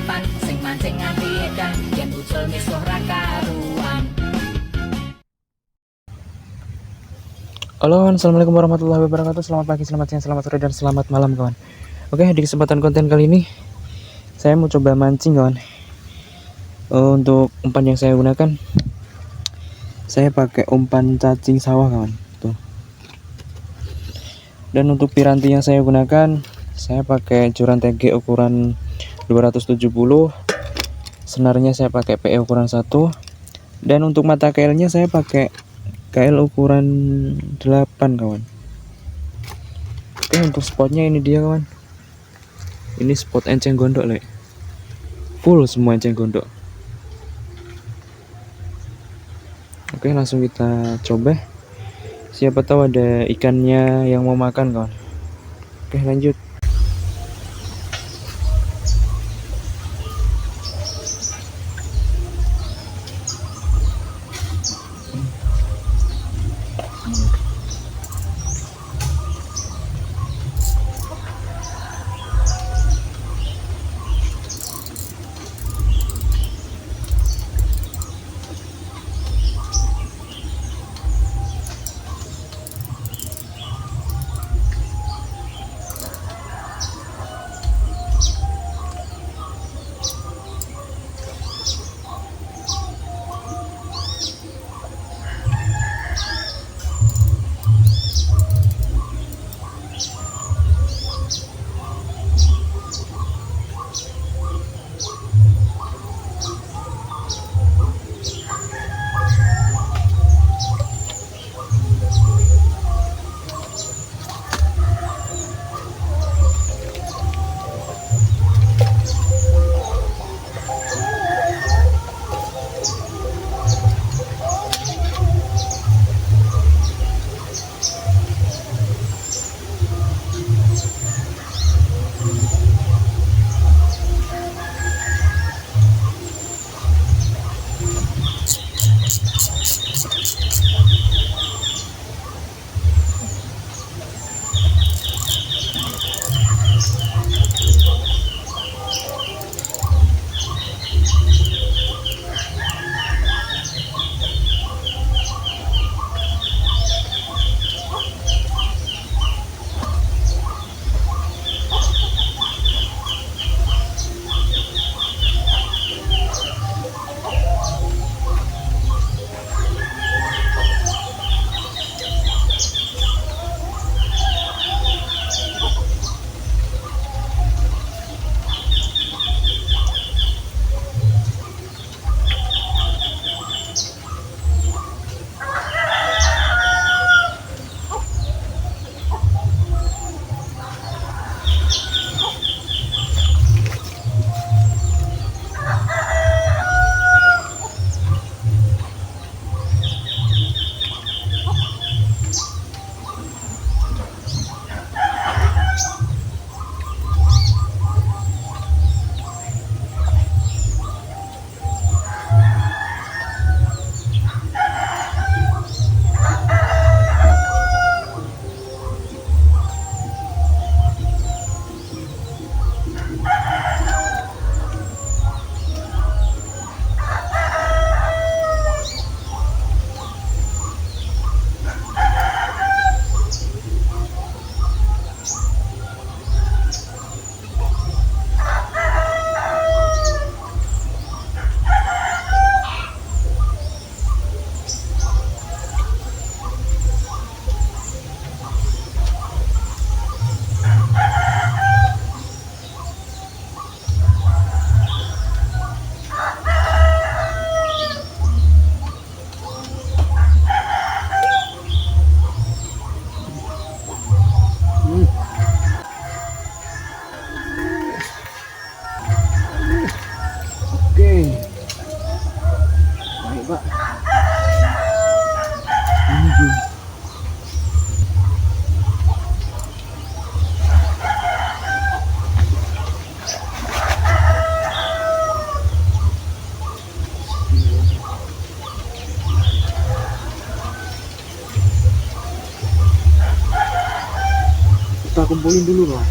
papan sing mancing nganti edan yen ucul misuh ra karuan. Halo, assalamualaikum warahmatullahi wabarakatuh. Selamat pagi, selamat siang, selamat sore, dan selamat malam, kawan. Oke, di kesempatan konten kali ini saya mau coba mancing, kawan. Untuk umpan yang saya gunakan, saya pakai umpan cacing sawah, kawan. Tuh. Dan untuk piranti yang saya gunakan, saya pakai joran TG ukuran 270. Senarnya saya pakai PE ukuran 1. Dan untuk mata KL-nya saya pakai KL ukuran 8, kawan. Oke, untuk spotnya ini dia, kawan. Ini spot enceng gondok, le. Full semua enceng gondok. Oke, langsung kita coba. Siapa tahu ada ikannya yang mau makan, kawan. Oke, lanjut. Oke. Baik, Pak. Kita kumpulin dulu, Pak.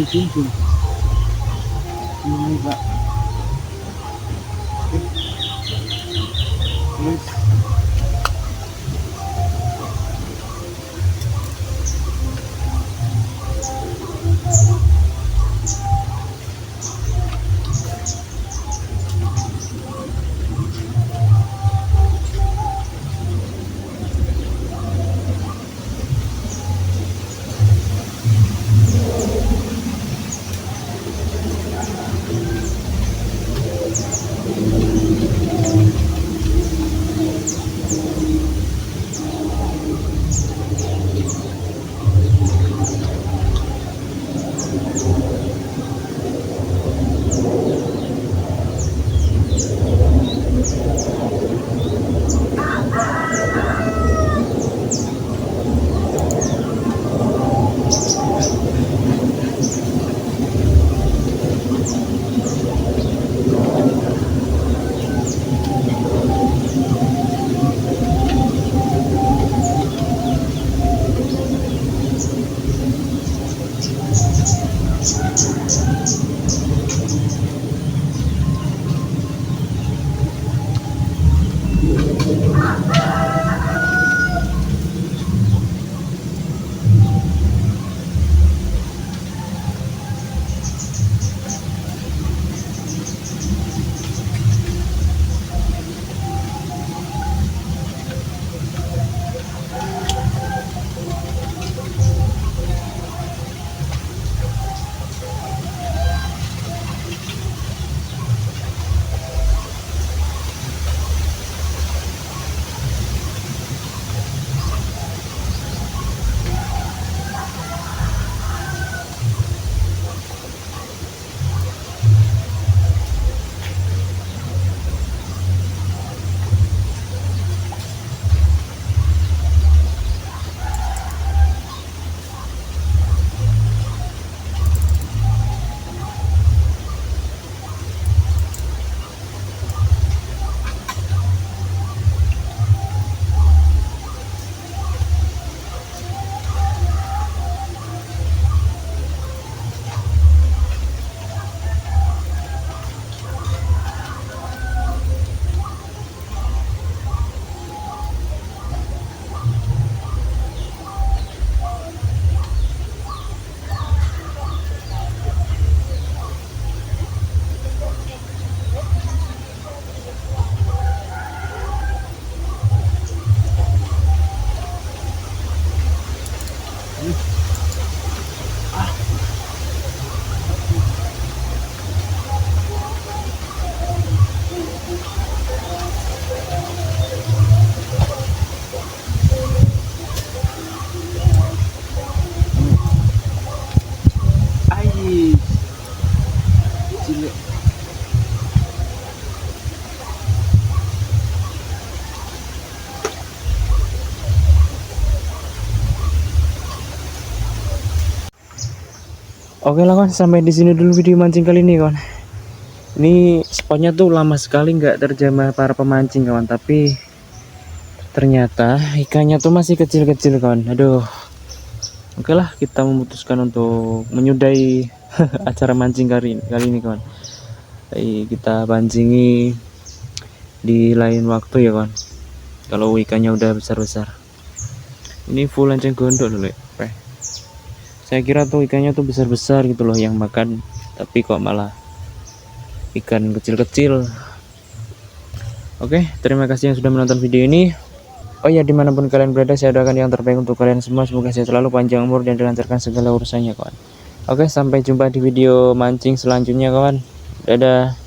timbul. Ini Pak. Terus cilik. Oke lah kawan, sampai di sini dulu video mancing kali ini kawan. Ini spotnya tuh lama sekali nggak terjamah para pemancing kawan, tapi ternyata ikannya tuh masih kecil-kecil kawan. Aduh. Oke lah, kita memutuskan untuk menyudahi acara mancing kali ini kawan. Kita pancingi di lain waktu ya kawan. Kalau ikannya udah besar-besar. Ini full lanceng gondok dulu ya. Saya kira tuh ikannya tuh besar-besar gitu loh yang makan, tapi kok malah ikan kecil-kecil. Oke, terima kasih yang sudah menonton video ini. Oh ya, dimanapun kalian berada, saya doakan yang terbaik untuk kalian semua. Semoga sehat selalu, panjang umur, dan dilancarkan segala urusannya kawan. Oke, sampai jumpa di video mancing selanjutnya kawan. Dadah.